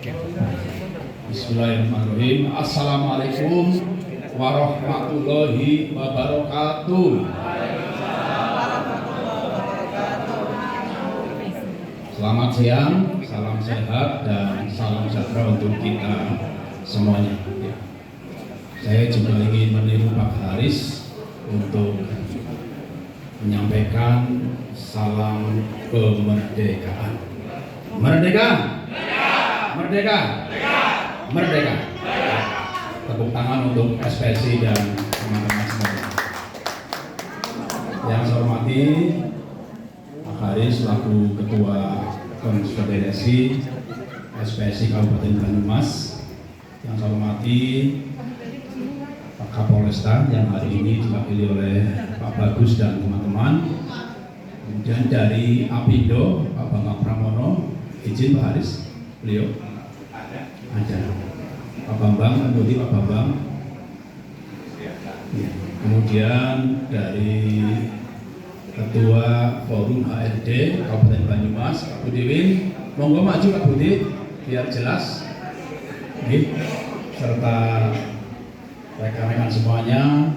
Bismillahirrahmanirrahim. Assalamualaikum warahmatullahi wabarakatuh. Selamat siang, salam sehat dan salam sejahtera untuk kita semuanya. Saya juga ingin meniru Pak Haris untuk menyampaikan salam kemerdekaan. Merdeka! Merdeka! Merdeka! Tepuk tangan untuk SPSI dan teman-teman semua. Yang saya hormati Pak Haris selaku Ketua Konfederasi SPSI Kabupaten Banyumas. Yang saya hormati Pak Kapolresta yang hari ini diwakili oleh Pak Bagus dan teman-teman. Kemudian dari Apindo Pak Bambang Pramono, izin Pak Haris, beliau ada. Pak Bambang, Pak Bambang. Ya. Kemudian dari Ketua Forum HRD Kabupaten Banyumas, Pak Budiwin, monggo maju Pak Budi, biar jelas. Oke. Serta rekan-rekan semuanya,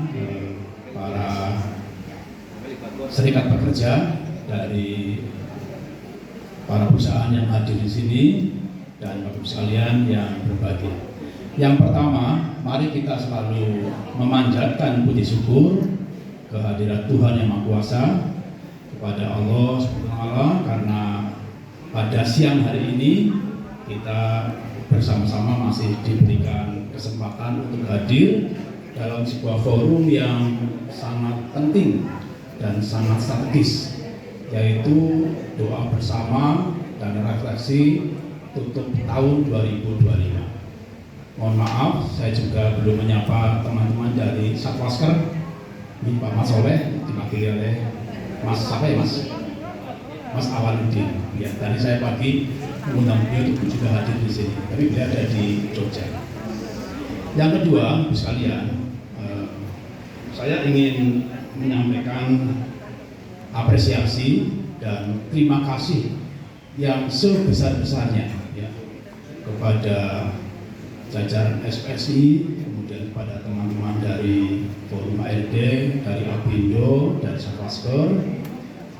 para serikat pekerja dari para perusahaan yang hadir di sini dan Bapak sekalian yang berbahagia. Yang pertama, mari kita selalu memanjatkan puji syukur kehadirat Tuhan Yang Maha Kuasa kepada Allah Subhanahu karena pada siang hari ini kita bersama-sama masih diberikan kesempatan untuk hadir dalam sebuah forum yang sangat penting dan sangat strategis, yaitu doa bersama dan refleksi tutup tahun 2025. Mohon maaf, saya juga belum menyapa teman-teman dari Satwasker. Ini Pak Mas Soleh, diwakili oleh Mas siapa ya Mas? Mas Awaludin. Ya, tadi saya pagi mengundang beliau untuk juga hadir di sini, tapi beliau ada di Jogja. Yang kedua, Ibu sekalian, saya ingin menyampaikan apresiasi dan terima kasih yang sebesar-besarnya ya, kepada jajaran SPSI, kemudian kepada teman-teman dari Forum HRD, dari Apindo, dari Satwasker,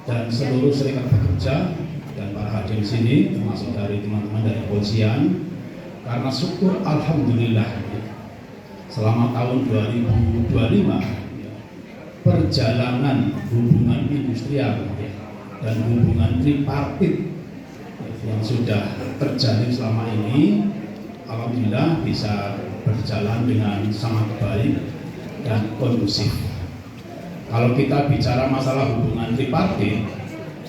dan seluruh serikat pekerja dan para hadir di sini, termasuk dari teman-teman dari kepolisian, karena syukur alhamdulillah selama tahun 2025 perjalanan hubungan industrial dan hubungan tripartit yang sudah terjalin selama ini alhamdulillah bisa berjalan dengan sangat baik dan kondusif. Kalau kita bicara masalah hubungan tripartit,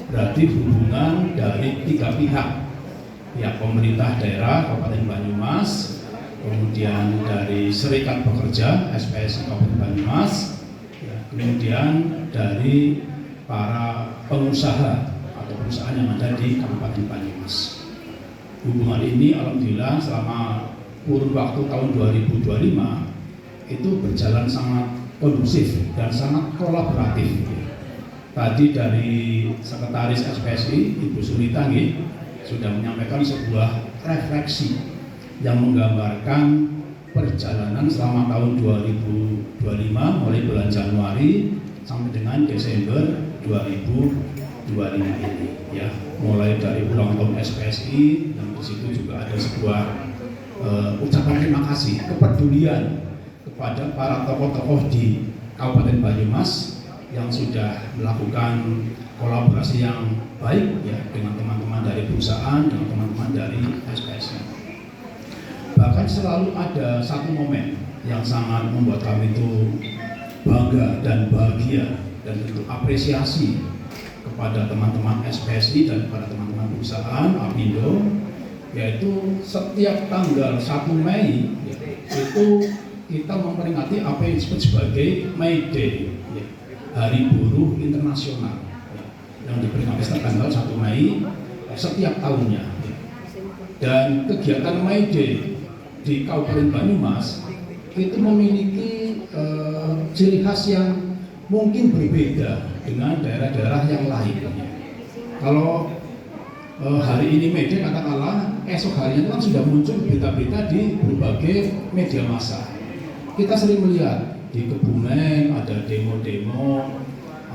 berarti hubungan dari tiga pihak, pihak pemerintah daerah Kabupaten Banyumas, kemudian dari serikat pekerja SPSI Kabupaten Banyumas, kemudian dari para pengusaha atau perusahaan yang ada di Kabupaten Banyumas. Hubungan ini alhamdulillah selama kurun waktu tahun 2025 itu berjalan sangat kondusif dan sangat kolaboratif. Tadi dari Sekretaris SPSI Ibu Sunita sudah menyampaikan sebuah refleksi yang menggambarkan perjalanan selama tahun 2025 mulai bulan Januari sampai dengan Desember 2025 ini ya, mulai dari ulang tahun SPSI dan di situ juga ada sebuah ucapan terima kasih, kepedulian kepada para tokoh-tokoh di Kabupaten Banyumas yang sudah melakukan kolaborasi yang baik ya dengan teman-teman dari perusahaan, dengan teman-teman dari SPSI. Bahkan selalu ada satu momen yang sangat membuat kami itu bangga dan bahagia dan tentu apresiasi kepada teman-teman SPSI dan kepada teman-teman perusahaan Apindo, yaitu setiap tanggal 1 Mei itu kita memperingati apa yang disebut sebagai May Day, Hari Buruh Internasional, yang diperingati setiap tanggal 1 Mei setiap tahunnya. Dan kegiatan May Day di Kabupaten Banyumas itu memiliki ciri khas yang mungkin berbeda dengan daerah-daerah yang lain. Kalau hari ini May Day katakanlah esok harinya kan sudah muncul berita-berita di berbagai media massa. Kita sering melihat di Kebumen ada demo-demo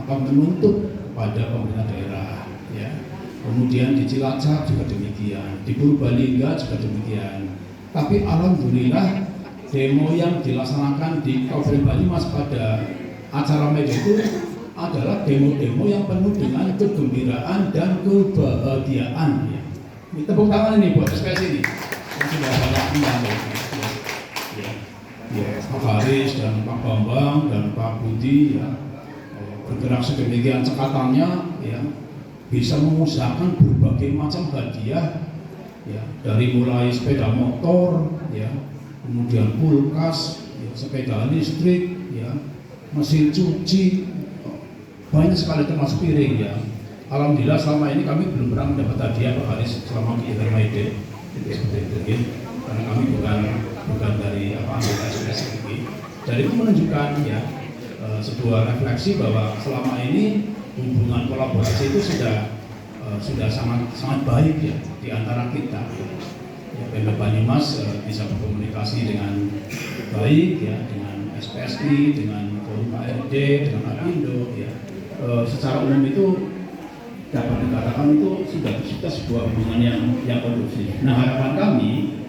menuntut pada pemerintah daerah, ya. Kemudian di Cilacap juga demikian, di Purbalingga juga demikian. Tapi alhamdulillah demo yang dilaksanakan di Kabupaten Banyumas pada acara media itu adalah demo-demo yang penuh dengan kegembiraan dan kebahagiaan. Ya. Tepuk tangan ini buat SPS ini yang sudah banyak mengambil. Pak Haris dan Pak Bambang dan Pak Budi ya, bergerak sedemikian cekatannya ya, bisa mengusahakan berbagai macam hadiah ya, dari mulai sepeda motor ya, kemudian kulkas ya, sepeda listrik ya, mesin cuci, banyak sekali termasuk piring ya. Alhamdulillah selama ini kami belum pernah mendapat hadiah Pak Haris selama di Hermaide seperti itu ya. Karena kami bukan dari anggota SPS ini. Jadi itu menunjukkan ya sebuah refleksi bahwa selama ini hubungan kolaborasi itu sudah sangat baik ya di antara kita. Ya, Pemda Banyumas bisa berkomunikasi dengan baik ya dengan SPSI, dengan Forum ARD, dengan Apindo ya. Secara umum itu dapat dikatakan itu sudah tercipta sebuah hubungan yang kondusif. Nah, harapan kami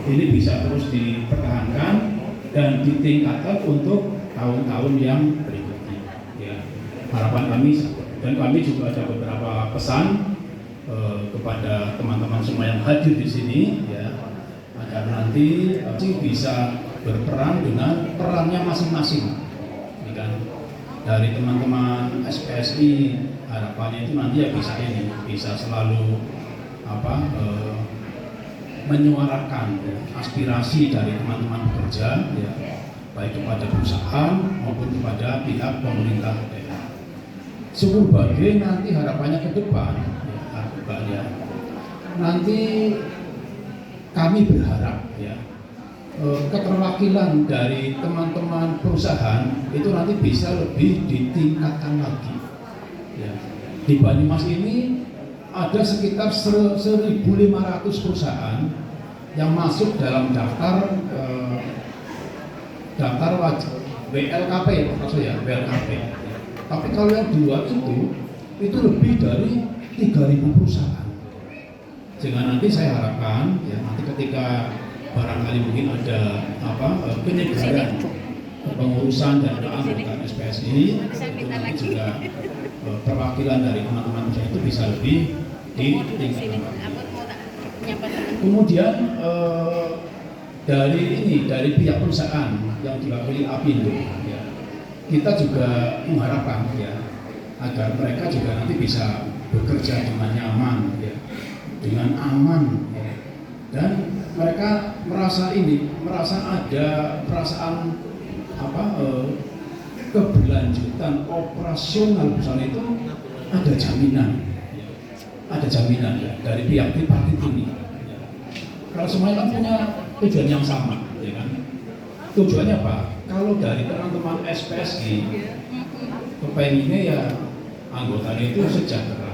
ini bisa terus dipertahankan dan ditingkatkan untuk tahun-tahun yang berikutnya. Ya, harapan kami dan kami juga ada beberapa pesan kepada teman-teman semua yang hadir di sini, ya, agar nanti bisa berperan dengan perannya masing-masing. Ya kan? Dari teman-teman SPSI harapannya itu nanti ya bisa selalu menyuarakan ya, aspirasi dari teman-teman pekerja ya, baik kepada perusahaan maupun kepada pihak pemerintah daerah. Sebagai nanti harapannya ke depan ya, nanti kami berharap ya keterwakilan dari teman-teman perusahaan itu nanti bisa lebih ditingkatkan lagi ya. Di Banyumas ini ada sekitar 1.500 perusahaan yang masuk dalam daftar wajib WLKP maksudnya WLKP. Tapi kalau yang di luar itu lebih dari 3.000 perusahaan. Sehingga nanti saya harapkan ya nanti ketika barangkali mungkin ada penyegaran pengurusan dan anggota SPSI nanti juga perwakilan dari teman-teman saya itu bisa lebih ditingkatkan. Kemudian dari pihak perusahaan yang diwakili Apindo ya, kita juga mengharapkan ya agar mereka juga nanti bisa bekerja dengan nyaman ya, dengan aman ya. Dan mereka merasa ada perasaan keberlanjutan operasional perusahaan itu ada jaminan ya, dari pihak tripartit ini ya. Kalau semuanya kan punya tujuan yang sama ya kan. Tujuannya apa? Kalau dari teman-teman SPSI kepenginnya ya anggotanya itu sejahtera,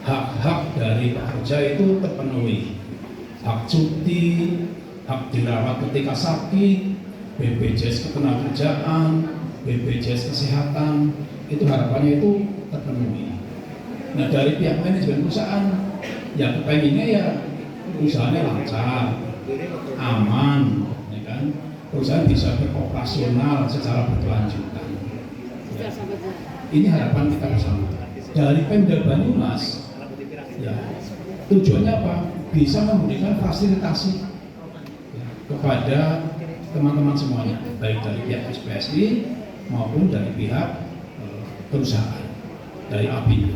hak-hak dari pekerja itu terpenuhi, hak cuti, hak dirawat ketika sakit, BPJS ketenagakerjaan, BPJS kesehatan, itu harapannya itu terpenuhi. Nah dari pihak manajemen perusahaan, ya kepenginnya ya perusahaannya lancar, aman, ya kan? Perusahaan bisa beroperasional secara berkelanjutan. Ya. Ini harapan kita bersama. Dari Pemda Banyumas, ya tujuannya apa? Bisa memberikan fasilitasi ya, kepada teman-teman semuanya, baik dari pihak SPSI maupun dari pihak perusahaan, dari Apindo.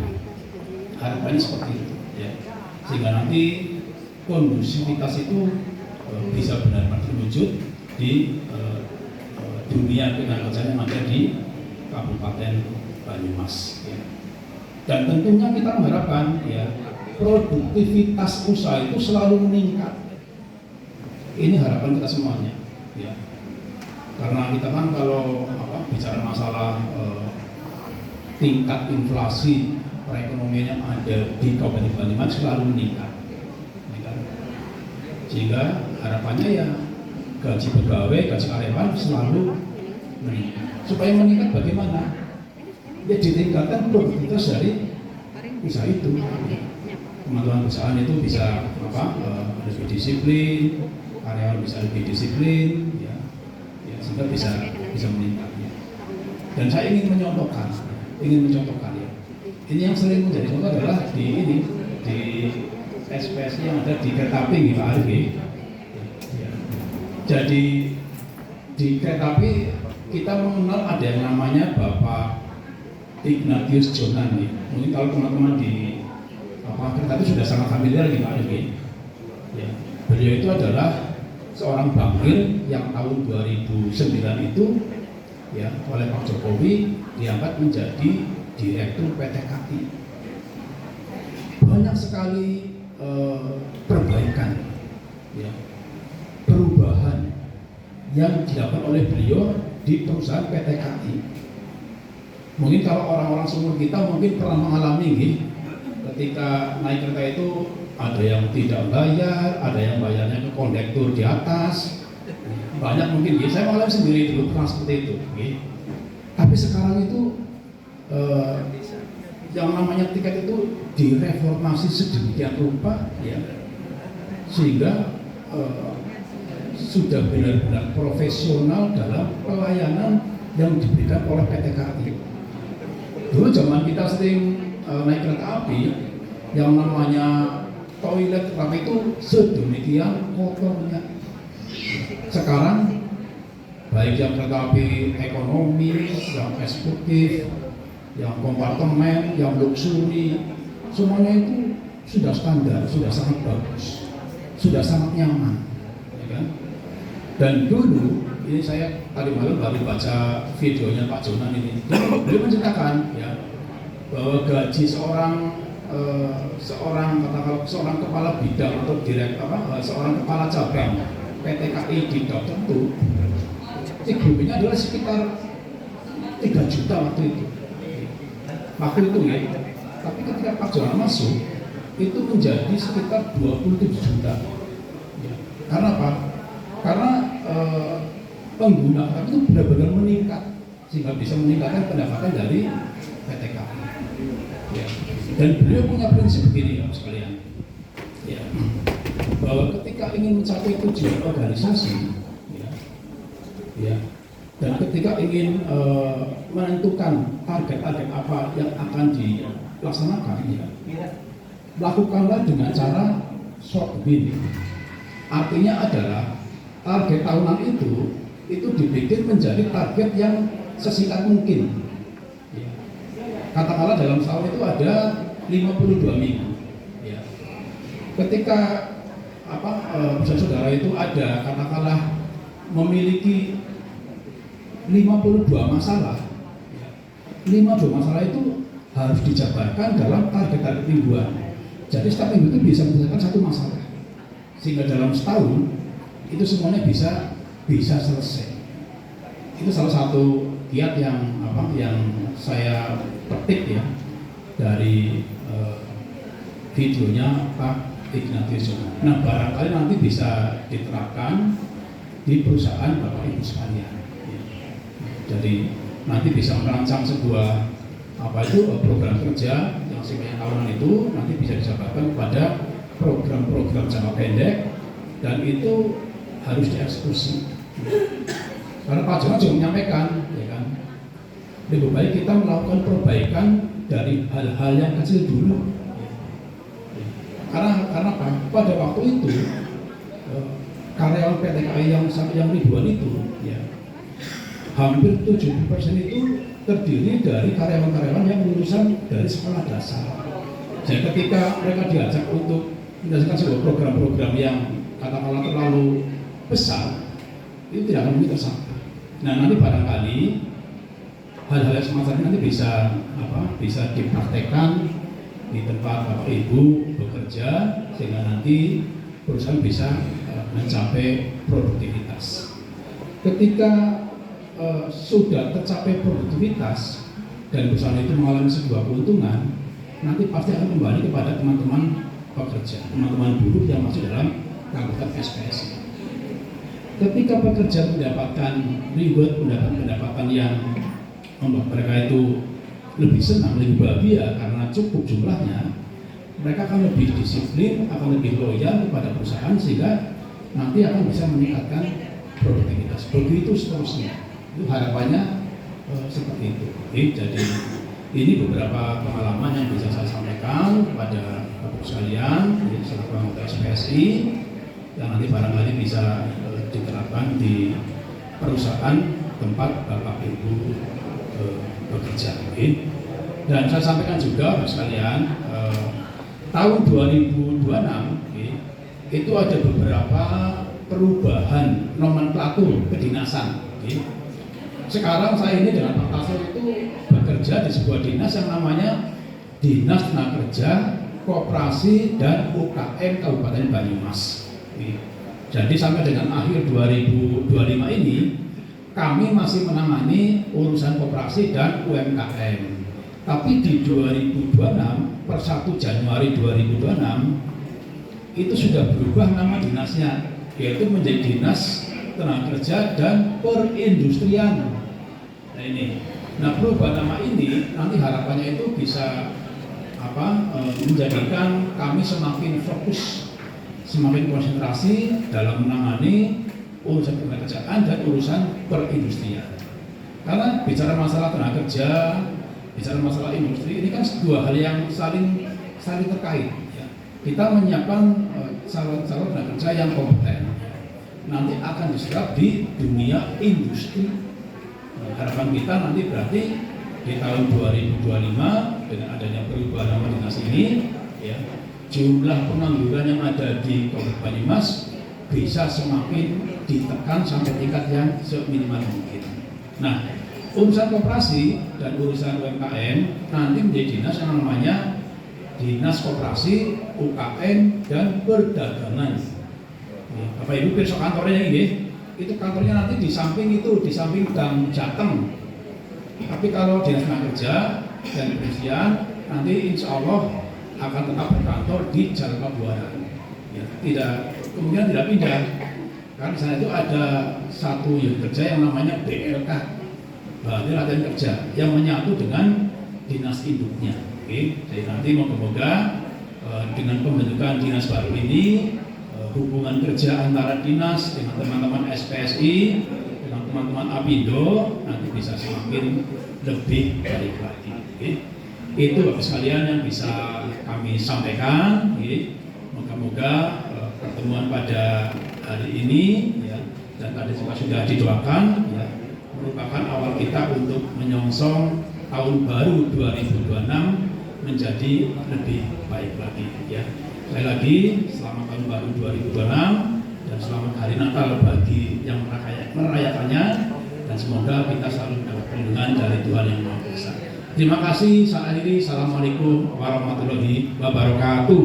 Harapannya seperti itu, ya. Sehingga nanti kondusivitas itu bisa benar-benar terwujud di dunia ketenagakerjaan yang ada di Kabupaten Banyumas. Ya. Dan tentunya kita mengharapkan ya produktivitas usaha itu selalu meningkat. Ini harapan kita semuanya. Ya. Karena kita kan kalau bicara masalah tingkat inflasi perekonomian yang ada di Kabupaten Banyumas selalu meningkat. Sehingga harapannya ya gaji pegawai, gaji karyawan selalu meningkat. Supaya meningkat bagaimana? Ya ditingkatkan produktivitas dari usaha itu. Teman-teman perusahaan itu bisa lebih disiplin, karyawan bisa lebih disiplin, ya sehingga bisa meningkat. Dan saya ingin mencontohkan ya. Ini yang sering menjadi contoh adalah di SPS yang ada di kereta api Pak Arif. Ya. Jadi di kereta api kita mengenal ada yang namanya Bapak Ignatius Jonan. Mungkin kalau teman-teman di kereta itu sudah sangat familiar Pak Arif. Ya. Beliau itu adalah seorang bankir yang tahun 2009 itu ya oleh Pak Jokowi diangkat menjadi Direktur PT KAI. Banyak sekali perbaikan, ya, perubahan yang dilakukan oleh beliau di perusahaan PT KAI. Mungkin kalau orang-orang seumur kita mungkin pernah mengalami ketika naik kereta itu ada yang tidak bayar, ada yang bayarnya ke kondektur di atas. Banyak mungkin, saya mengalami sendiri dulu pernah seperti itu. Tapi sekarang itu yang namanya tiket itu direformasi sedemikian rupa, ya, sehingga sudah benar-benar profesional dalam pelayanan yang diberikan oleh PT KAI. Dulu zaman kita sering naik kereta api, yang namanya toilet kereta itu sedemikian kotornya. Sekarang baik yang kereta api ekonomi, yang eksekutif, yang kompartemen, yang luxury, semuanya itu sudah standar, sudah sangat bagus, sudah sangat nyaman, ya kan? Dan dulu ini saya tadi malam baru baca videonya Pak Jonan ini, dia menceritakan ya bahwa gaji seorang kepala bidang atau seorang kepala cabang PT KAI di Dok tertentu, gajinya adalah sekitar 3 juta waktu itu. Ya. Tapi ketika Pak Jonan masuk, itu menjadi sekitar 27 juta. Ya. Karena apa? Karena pengguna itu benar-benar meningkat, sehingga bisa meningkatkan pendapatan dari PT KAI. Ya. Dan beliau punya prinsip begini ya sekalian, ya, bahwa ketika ingin mencapai tujuan organisasi, ya, dan ketika ingin menentukan target-target apa yang akan dilaksanakan, ya, lakukanlah dengan cara short win. Artinya adalah target tahunan itu dibikin menjadi target yang sesingkat mungkin. Ya. Katakanlah dalam setahun itu ada 52 minggu. Ya. Ketika saudara itu ada katakanlah memiliki 52 masalah, 52 masalah itu harus dijabarkan dalam target-target mingguan. Jadi setiap minggu itu bisa menyelesaikan satu masalah, sehingga dalam setahun itu semuanya bisa selesai. Itu salah satu kiat yang saya petik ya dari videonya Pak Ignatius. Nah, barangkali nanti bisa diterapkan di perusahaan Bapak Ibu sekalian. Jadi nanti bisa merancang sebuah program kerja yang sifatnya tahunan itu nanti bisa dijabarkan kepada program-program jangka pendek, dan itu harus dieksekusi. Karena Pak Jonan juga menyampaikan, ya kan, lebih baik kita melakukan perbaikan dari hal-hal yang kecil dulu. Karena apa? Pada waktu itu karyawan PT KAI yang ribuan itu, ya, hampir 70% itu terdiri dari karyawan-karyawan yang lulusan dari sekolah dasar. Jadi ketika mereka diajak untuk mendasarkan sebuah program-program yang katakanlah terlalu besar, itu tidak akan mungkin tersampai. Nah, nanti barangkali hal-hal yang semacam ini nanti bisa dipraktekkan di tempat Bapak Ibu bekerja, sehingga nanti perusahaan bisa mencapai produktivitas. Ketika sudah tercapai produktivitas dan perusahaan itu mengalami sebuah keuntungan, nanti pasti akan kembali kepada teman-teman pekerja, teman-teman buruh yang masuk dalam anggota SPSI. Ketika pekerja mendapatkan reward, mendapat pendapatan yang membuat mereka itu lebih senang, lebih bahagia karena cukup jumlahnya, mereka akan lebih disiplin, akan lebih loyal kepada perusahaan sehingga nanti akan bisa meningkatkan produktivitas. Begitu seterusnya. Itu harapannya seperti itu. Jadi ini beberapa pengalaman yang bisa saya sampaikan kepada Bapak sekalian, selaku anggota SPSI, yang nanti barangkali bisa diterapkan di perusahaan tempat Bapak Ibu bekerja. Dan saya sampaikan juga Bapak sekalian, tahun 2026 itu ada beberapa perubahan nomenklatur kedinasan. Sekarang saya ini dengan Pak Tasir itu bekerja di sebuah dinas yang namanya Dinas Tenaga Kerja, Koperasi dan UKM Kabupaten Banyumas. Jadi sampai dengan akhir 2025 ini kami masih menangani urusan koperasi dan UMKM. Tapi di 2026 per 1 Januari 2026 itu sudah berubah nama dinasnya, yaitu menjadi Dinas Tenaga Kerja dan Perindustrian. Nah perubahan nama ini nanti harapannya itu bisa menjadikan kami semakin fokus, semakin konsentrasi dalam menangani urusan ketenagakerjaan dan urusan perindustrian. Karena bicara masalah tenaga kerja, bicara masalah industri, ini kan dua hal yang saling terkait. Ya. Kita menyiapkan calon-calon tenaga kerja yang kompeten, nanti akan diserap di dunia industri. Nah, harapan kita nanti berarti di tahun 2025 dengan adanya perubahan nama dinas ini, ya, jumlah pengangguran yang ada di Kabupaten Banyumas bisa semakin ditekan sampai tingkat yang seminimal mungkin. Nah, urusan koperasi dan urusan UMKM nanti menjadi dinas yang namanya Dinas Koperasi, UKM dan Perdagangan. Bapak Ibu besok kantornya ini, itu kantornya nanti di samping Gang Jateng. Tapi kalau Dinas Tenaga Kerja dan Perindustrian nanti insya Allah akan tetap berkantor di Jalan Pabuaran. Ya, kemudian tidak pindah. Karena di sana itu ada satu unit kerja yang namanya BLK, Balai Latihan Kerja, yang menyatu dengan dinas induknya. Jadi nanti moga-moga dengan pembentukan dinas baru ini, hubungan kerja antara dinas dengan teman-teman SPSI, dengan teman-teman Apindo nanti bisa semakin lebih baik lagi. Itu Bapak sekalian yang bisa kami sampaikan. Moga-moga pertemuan pada hari ini, ya, dan tadi juga sudah didoakan, ya, merupakan awal kita untuk menyongsong tahun baru 2026 menjadi lebih baik lagi. Ya. Sekali lagi selamat tahun baru 2026 dan selamat hari Natal bagi yang merayakannya, dan semoga kita selalu mendapat perlindungan dari Tuhan Yang Maha Kuasa. Terima kasih. Saya akhiri. Assalamualaikum warahmatullahi wabarakatuh.